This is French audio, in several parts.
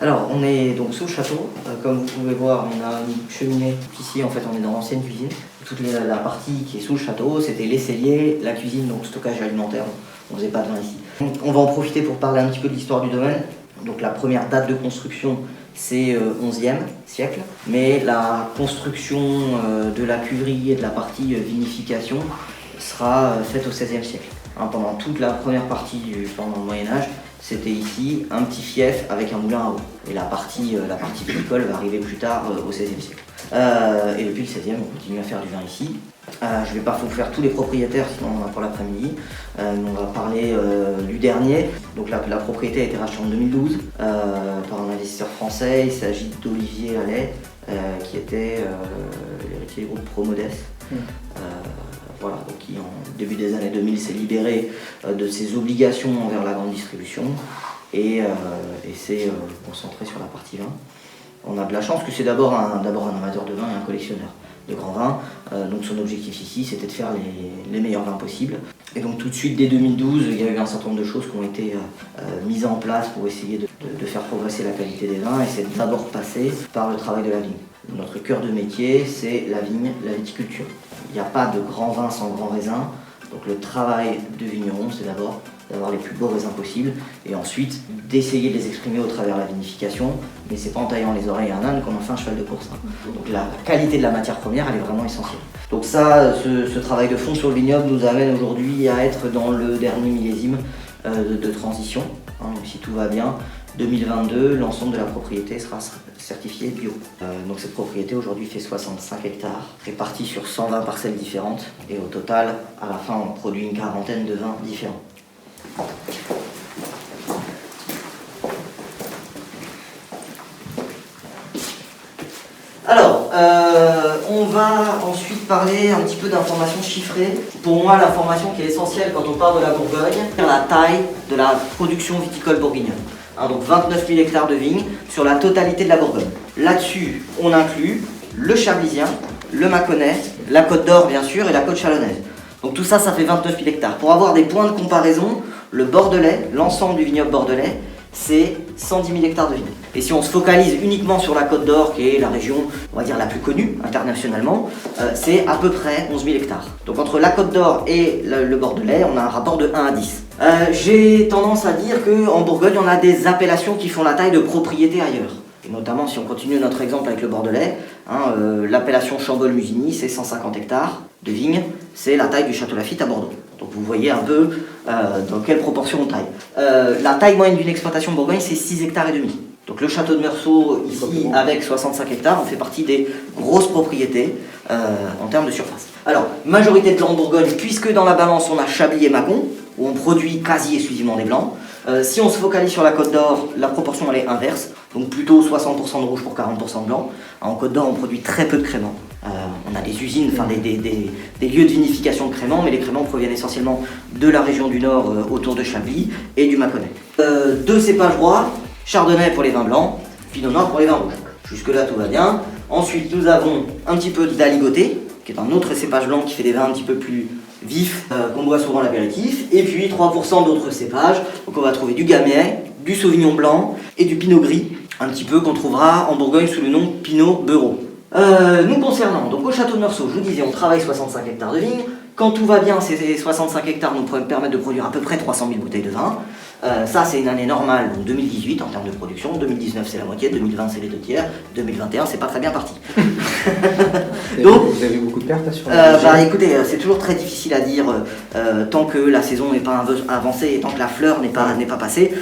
Alors, on est donc sous le château. Comme vous pouvez voir, on a une cheminée. Ici, en fait, on est dans l'ancienne cuisine. Toute la partie qui est sous le château, c'était les celliers, la cuisine, donc stockage alimentaire. On ne faisait pas de vin ici. Donc, on va en profiter pour parler un petit peu de l'histoire du domaine. Donc, la première date de construction, c'est 11e siècle. Mais la construction de la cuverie et de la partie vinification sera faite au 16e siècle. Pendant toute la première partie pendant le Moyen-Âge, c'était ici un petit fief avec un moulin à eau. Et la partie viticole va arriver plus tard au XVIe siècle. Et depuis le XVIe, on continue à faire du vin ici. Je ne vais pas vous faire tous les propriétaires, sinon on en a pour l'après-midi. On va parler du dernier. Donc la propriété a été rachetée en 2012 par un investisseur français. Il s'agit d'Olivier Allais, qui était l'héritier du groupe Promodes. Voilà, donc qui en début des années 2000 s'est libéré de ses obligations envers la grande distribution et s'est concentré sur la partie vin. On a de la chance que c'est d'abord un amateur de vin et un collectionneur de grands vins. Donc son objectif ici, c'était de faire les meilleurs vins possibles. Et donc tout de suite, dès 2012, il y a eu un certain nombre de choses qui ont été mises en place pour essayer de faire progresser la qualité des vins. Et c'est d'abord passé par le travail de la vigne. Notre cœur de métier, c'est la vigne, la viticulture. Il n'y a pas de grand vin sans grand raisin. Donc le travail de vigneron, c'est d'abord d'avoir les plus beaux raisins possibles et ensuite d'essayer de les exprimer au travers de la vinification. Mais c'est pas en taillant les oreilles à un âne qu'on en fait un cheval de course. Donc la qualité de la matière première, elle est vraiment essentielle. Donc ça, ce travail de fond sur le vignoble nous amène aujourd'hui à être dans le dernier millésime de transition. Donc si tout va bien, 2022, l'ensemble de la propriété sera certifié bio. Donc cette propriété aujourd'hui fait 65 hectares, répartis sur 120 parcelles différentes. Et au total, à la fin, on produit une quarantaine de vins différents. Alors, on va ensuite parler un petit peu d'informations chiffrées. Pour moi, l'information qui est essentielle quand on parle de la Bourgogne, c'est la taille de la production viticole bourguignonne. Donc 29 000 hectares de vignes sur la totalité de la Bourgogne. Là-dessus, on inclut le Chablisien, le Mâconnais, la Côte d'Or bien sûr et la Côte Chalonnaise. Donc tout ça, ça fait 29 000 hectares. Pour avoir des points de comparaison, le Bordelais, l'ensemble du vignoble bordelais, c'est 110 000 hectares de vignes. Et si on se focalise uniquement sur la Côte d'Or, qui est la région, on va dire, la plus connue internationalement, c'est à peu près 11 000 hectares. Donc entre la Côte d'Or et le Bordelais, on a un rapport de 1 à 10. J'ai tendance à dire qu'en Bourgogne, on a des appellations qui font la taille de propriétés ailleurs. Et notamment, si on continue notre exemple avec le Bordelais, l'appellation Chambol-Musigny, c'est 150 hectares de vignes, c'est la taille du Château Lafite à Bordeaux. Donc vous voyez un peu dans quelle proportion on taille. La taille moyenne d'une exploitation en Bourgogne, c'est 6 hectares et demi. Donc le château de Meursault, ici, avec 65 hectares, on fait partie des grosses propriétés en termes de surface. Alors, majorité de blancs en Bourgogne, puisque dans la balance, on a Chablis et Mâcon, où on produit quasi exclusivement des blancs. Si on se focalise sur la Côte d'Or, la proportion elle est inverse, donc plutôt 60% de rouge pour 40% de blanc. En Côte d'Or, on produit très peu de créments. On a des usines, enfin des lieux de vinification de créments, mais les créments proviennent essentiellement de la région du Nord autour de Chablis et du Mâconnais. 2 cépages rois, Chardonnay pour les vins blancs, Pinot Noir pour les vins rouges. Jusque-là, tout va bien. Ensuite, nous avons un petit peu d'Aligoté, qui est un autre cépage blanc qui fait des vins un petit peu plus vifs, qu'on boit souvent à l'apéritif. Et puis 3% d'autres cépages. Donc on va trouver du Gamay, du Sauvignon blanc et du Pinot gris, un petit peu qu'on trouvera en Bourgogne sous le nom Pinot Beurreau. Nous concernant, donc au château de Meursault, je vous disais, on travaille 65 hectares de vignes. Quand tout va bien, ces 65 hectares nous permettent de produire à peu près 300 000 bouteilles de vin. Ça, c'est une année normale, donc 2018 en termes de production. 2019, c'est la moitié. 2020, c'est les 2 tiers. 2021, c'est pas très bien parti. Donc, vous avez beaucoup de pertes sur écoutez, c'est toujours très difficile à dire tant que la saison n'est pas avancée et tant que la fleur n'est pas passée,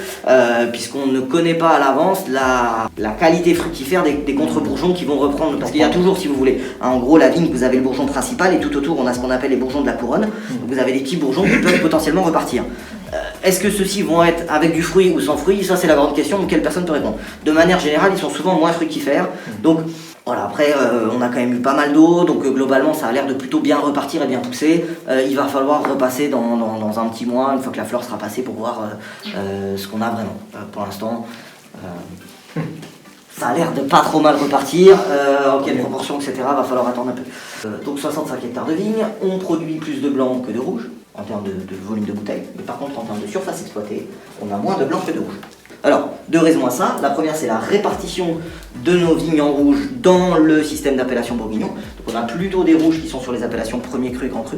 puisqu'on ne connaît pas à l'avance la qualité fructifère des contre-bourgeons qui vont reprendre. Parce qu'il y a toujours, si vous voulez, en gros, la vigne, vous avez le bourgeon principal et tout autour, on a ce qu'on appelle les bourgeons de la couronne. Donc vous avez des petits bourgeons qui peuvent potentiellement repartir. Est-ce que ceux-ci vont être avec du fruit ou sans fruit? Ça, c'est la grande question auquel personne ne peut répondre. De manière générale, ils sont souvent moins fructifères. Donc, voilà, après, on a quand même eu pas mal d'eau, donc globalement, ça a l'air de plutôt bien repartir et bien pousser. Il va falloir repasser dans un petit mois, une fois que la fleur sera passée, pour voir ce qu'on a vraiment. Pour l'instant, ça a l'air de pas trop mal repartir. En quelle proportion, etc., va falloir attendre un peu. Donc 65 hectares de vignes, on produit plus de blanc que de rouge, en termes de volume de bouteilles. Mais par contre, en termes de surface exploitée, on a moins de blanc que de rouge. Alors, deux raisons à ça. La première, c'est la répartition de nos vignes en rouge dans le système d'appellation bourguignon. Donc on a plutôt des rouges qui sont sur les appellations premier cru, grand cru,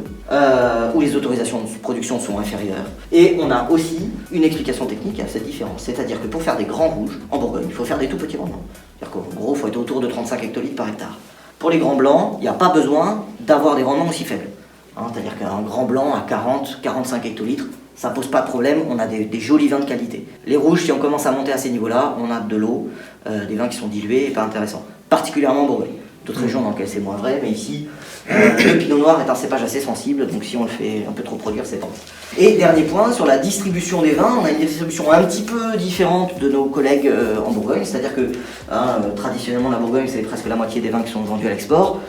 où les autorisations de production sont inférieures. Et on a aussi une explication technique à cette différence. C'est-à-dire que pour faire des grands rouges, en Bourgogne, il faut faire des tout petits rendements. C'est-à-dire qu'en gros, il faut être autour de 35 hectolitres par hectare. Pour les grands blancs, il n'y a pas besoin d'avoir des rendements aussi faibles. C'est-à-dire qu'un grand blanc à 40-45 hectolitres, ça pose pas de problème, on a des jolis vins de qualité. Les rouges, si on commence à monter à ces niveaux-là, on a de l'eau, des vins qui sont dilués et pas intéressants. Particulièrement en Bourgogne. D'autres régions dans lesquelles c'est moins vrai, mais ici, le pinot noir est un cépage assez sensible, donc si on le fait un peu trop produire, c'est tendance. Et dernier point, sur la distribution des vins, on a une distribution un petit peu différente de nos collègues en Bourgogne, c'est-à-dire que traditionnellement la Bourgogne, c'est presque la moitié des vins qui sont vendus à l'export.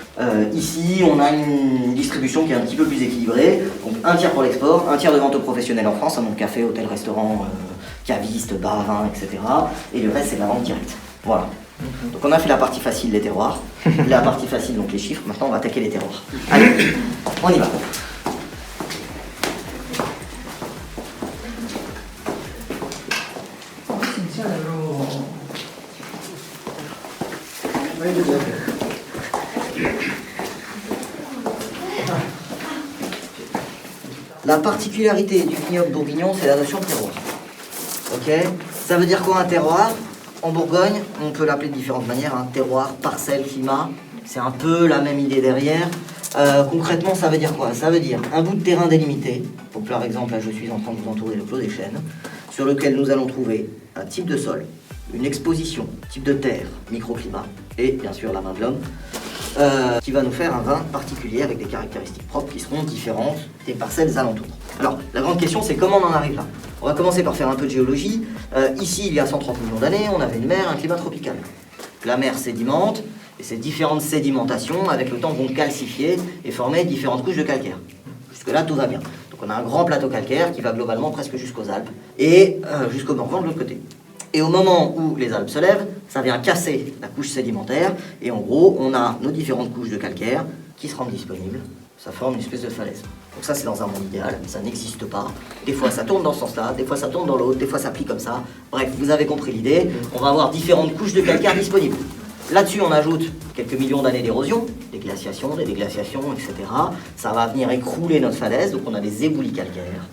Ici, on a une distribution qui est un petit peu plus équilibrée, donc un tiers pour l'export, un tiers de vente aux professionnels en France, donc café, hôtel, restaurant, caviste, bar, vin, etc. Et le reste, c'est de la vente directe. Voilà. Donc on a fait la partie facile, les terroirs, la partie facile, donc les chiffres. Maintenant on va attaquer les terroirs. Allez, on y va. La particularité du vignoble bourguignon, c'est la notion de terroir. Ok ? Ça veut dire quoi un terroir ? En Bourgogne, on peut l'appeler de différentes manières, hein, terroir, parcelle, climat, c'est un peu la même idée derrière. Concrètement, ça veut dire quoi? Ça veut dire un bout de terrain délimité, donc par exemple, là je suis en train de vous entourer le Clos des Chênes, sur lequel nous allons trouver un type de sol, une exposition, type de terre, microclimat, et bien sûr la main de l'homme, qui va nous faire un vin particulier avec des caractéristiques propres qui seront différentes des parcelles alentours. Alors, la grande question, c'est comment on en arrive là? On va commencer par faire un peu de géologie. Ici, il y a 130 millions d'années, on avait une mer, un climat tropical. La mer sédimente, et ces différentes sédimentations, avec le temps, vont calcifier et former différentes couches de calcaire. Jusque-là, tout va bien. Donc on a un grand plateau calcaire qui va globalement presque jusqu'aux Alpes, et jusqu'au Morvan de l'autre côté. Et au moment où les Alpes se lèvent, ça vient casser la couche sédimentaire, et en gros, on a nos différentes couches de calcaire qui se rendent disponibles. Ça forme une espèce de falaise. Donc ça, c'est dans un monde idéal, ça n'existe pas. Des fois, ça tourne dans ce sens-là, des fois, ça tourne dans l'autre, des fois, ça plie comme ça. Bref, vous avez compris l'idée. On va avoir différentes couches de calcaire disponibles. Là-dessus, on ajoute quelques millions d'années d'érosion, des glaciations, des déglaciations, etc. Ça va venir écrouler notre falaise, donc on a des éboulis calcaires.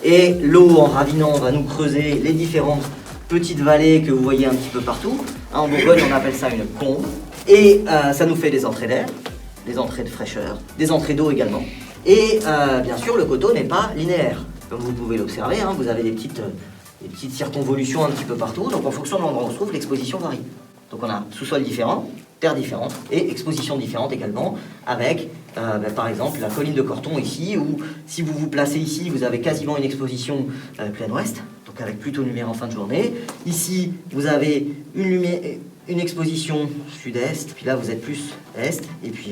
Et l'eau, en ravinant, va nous creuser les différentes petites vallées que vous voyez un petit peu partout. En Bourgogne, on appelle ça une combe. Et ça nous fait des entrées d'air, des entrées de fraîcheur, des entrées d'eau également. Et bien sûr, le coteau n'est pas linéaire. Comme vous pouvez l'observer, hein, vous avez des petites circonvolutions un petit peu partout. Donc en fonction de l'endroit où on se trouve, l'exposition varie. Donc on a sous-sol différent, terre différente et exposition différente également, avec par exemple la colline de Corton ici, où si vous vous placez ici, vous avez quasiment une exposition plein ouest, donc avec plutôt de lumière en fin de journée. Ici, vous avez une exposition sud-est, puis là vous êtes plus est, et puis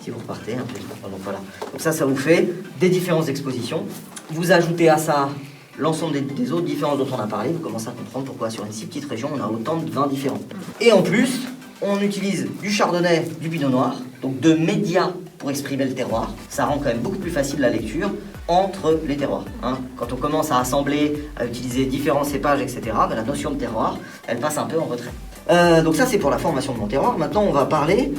si vous repartez un peu, donc voilà. Donc ça vous fait des différentes expositions. Vous ajoutez à ça l'ensemble des autres différences dont on a parlé, vous commencez à comprendre pourquoi sur une si petite région on a autant de vins différents. Et en plus, on utilise du chardonnay, du pinot noir, donc deux médias pour exprimer le terroir. Ça rend quand même beaucoup plus facile la lecture entre les terroirs. Hein. Quand on commence à assembler, à utiliser différents cépages, etc., ben la notion de terroir, elle passe un peu en retrait. Donc ça c'est pour la formation de mon terroir. Maintenant on va parler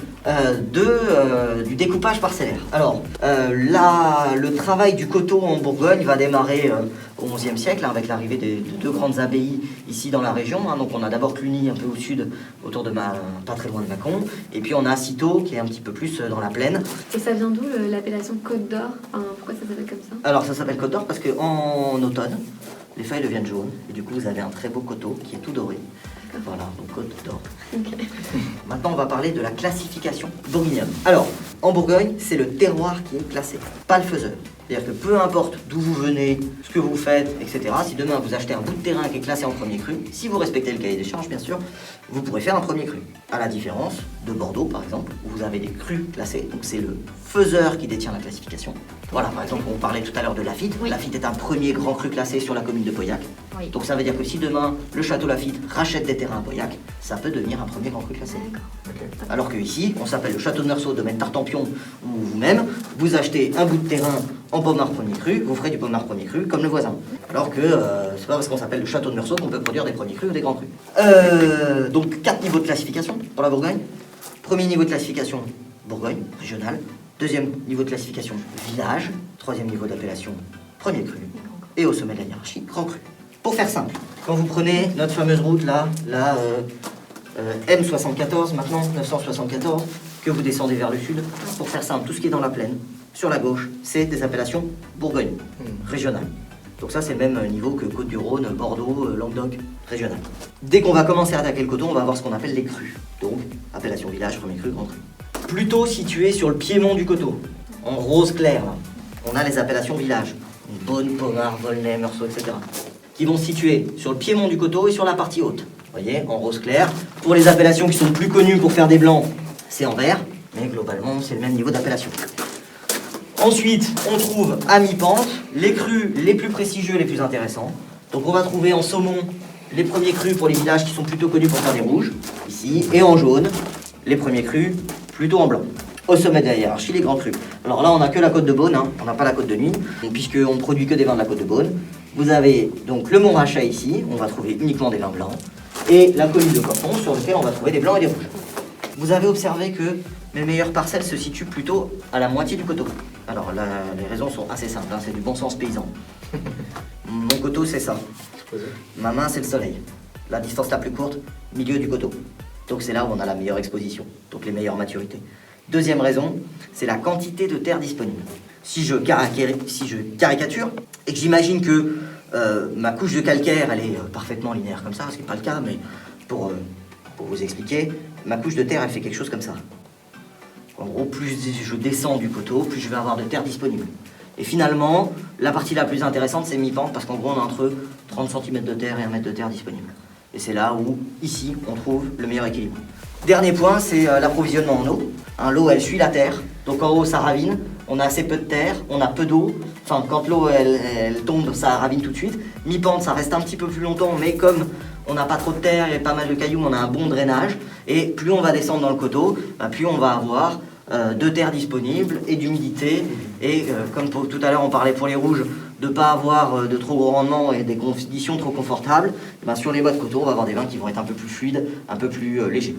du découpage parcellaire. Alors le travail du coteau en Bourgogne va démarrer au XIe siècle avec l'arrivée de deux grandes abbayes ici dans la région. Hein. Donc on a d'abord Cluny un peu au sud, autour de pas très loin de Mâcon, et puis on a Cîteaux qui est un petit peu plus dans la plaine. Et ça vient d'où l'appellation Côte d'Or? Pourquoi ça s'appelle comme ça? Alors ça s'appelle Côte d'Or parce qu'en automne, les feuilles deviennent jaunes, et du coup vous avez un très beau coteau qui est tout doré. Voilà, donc Côte d'Or. Okay. Maintenant, on va parler de la classification bourguignonne. Alors, en Bourgogne, c'est le terroir qui est classé, pas le faiseur. C'est-à-dire que peu importe d'où vous venez, ce que vous faites, etc., si demain vous achetez un bout de terrain qui est classé en premier cru, si vous respectez le cahier des charges, bien sûr, vous pourrez faire un premier cru. À la différence de Bordeaux, par exemple, où vous avez des crus classés, donc c'est le faiseur qui détient la classification. Voilà, par exemple, on parlait tout à l'heure de Lafite. Oui. Lafite est un premier grand cru classé sur la commune de Pauillac. Oui. Donc ça veut dire que si demain, le château Lafite rachète des terrains à Pauillac, ça peut devenir un premier grand cru classé. D'accord. Alors que ici, on s'appelle le château de Meursault, domaine Tartampion, ou vous-même, vous achetez un bout de terrain en pommard premier cru, vous ferez du pommard premier cru comme le voisin. Alors que c'est pas parce qu'on s'appelle le château de Meursault qu'on peut produire des premiers crus ou des grands crus. Donc 4 niveaux de classification pour la Bourgogne. Premier niveau de classification, Bourgogne, régional. Deuxième niveau de classification, village. Troisième niveau d'appellation, premier cru. Et au sommet de la hiérarchie, grand cru. Pour faire simple, quand vous prenez notre fameuse route là, la M74 maintenant, 974, que vous descendez vers le sud, pour faire simple, tout ce qui est dans la plaine, sur la gauche, c'est des appellations Bourgogne, régionales. Donc ça, c'est le même niveau que Côte-du-Rhône, Bordeaux, Languedoc, régional. Dès qu'on va commencer à attaquer le coteau, on va avoir ce qu'on appelle les crus. Donc, appellation village, premier cru, grand cru. Plutôt situé sur le piémont du coteau, en rose clair, là, on a les appellations village. Beaune, Pommard, Volnay, Meursault, etc. Qui vont se situer sur le piémont du coteau et sur la partie haute. Vous voyez, en rose clair. Pour les appellations qui sont plus connues pour faire des blancs, c'est en vert. Mais globalement, c'est le même niveau d'appellation. Ensuite, on trouve à mi-pente les crus les plus prestigieux, les plus intéressants. Donc on va trouver en saumon les premiers crus pour les villages qui sont plutôt connus pour faire des rouges, ici, et en jaune, les premiers crus plutôt en blanc. Au sommet de la hiérarchie, les grands crus. Alors là, on n'a que la côte de Beaune, on n'a pas la côte de Nuit, puisqu'on ne produit que des vins de la côte de Beaune. Vous avez donc le Montrachet ici, on va trouver uniquement des vins blancs, et la colline de Corpon, sur lequel on va trouver des blancs et des rouges. Vous avez observé que mes meilleures parcelles se situent plutôt à la moitié du coteau. Alors là, les raisons sont assez simples, c'est du bon sens paysan. Mon coteau, c'est ça. Ma main, c'est le soleil. La distance la plus courte, milieu du coteau. Donc c'est là où on a la meilleure exposition, donc les meilleures maturités. Deuxième raison, c'est la quantité de terre disponible. Si je caricature et que j'imagine que ma couche de calcaire, elle est parfaitement linéaire comme ça, ce qui n'est pas le cas, mais pour vous expliquer, ma couche de terre, elle fait quelque chose comme ça. En gros, plus je descends du coteau, plus je vais avoir de terre disponible. Et finalement, la partie la plus intéressante, c'est mi-pente, parce qu'en gros, on a entre 30 cm de terre et 1 mètre de terre disponible. Et c'est là où, ici, on trouve le meilleur équilibre. Dernier point, c'est l'approvisionnement en eau. L'eau, elle suit la terre. Donc en haut, ça ravine. On a assez peu de terre, on a peu d'eau. Enfin, quand l'eau, elle tombe, ça ravine tout de suite. Mi-pente, ça reste un petit peu plus longtemps, mais comme on n'a pas trop de terre et pas mal de cailloux, on a un bon drainage. Et plus on va descendre dans le coteau, plus on va avoir de terre disponible et d'humidité. Et comme tout à l'heure, on parlait pour les rouges, de ne pas avoir de trop gros rendement et des conditions trop confortables, sur les bois de coteau, on va avoir des vins qui vont être un peu plus fluides, un peu plus légers.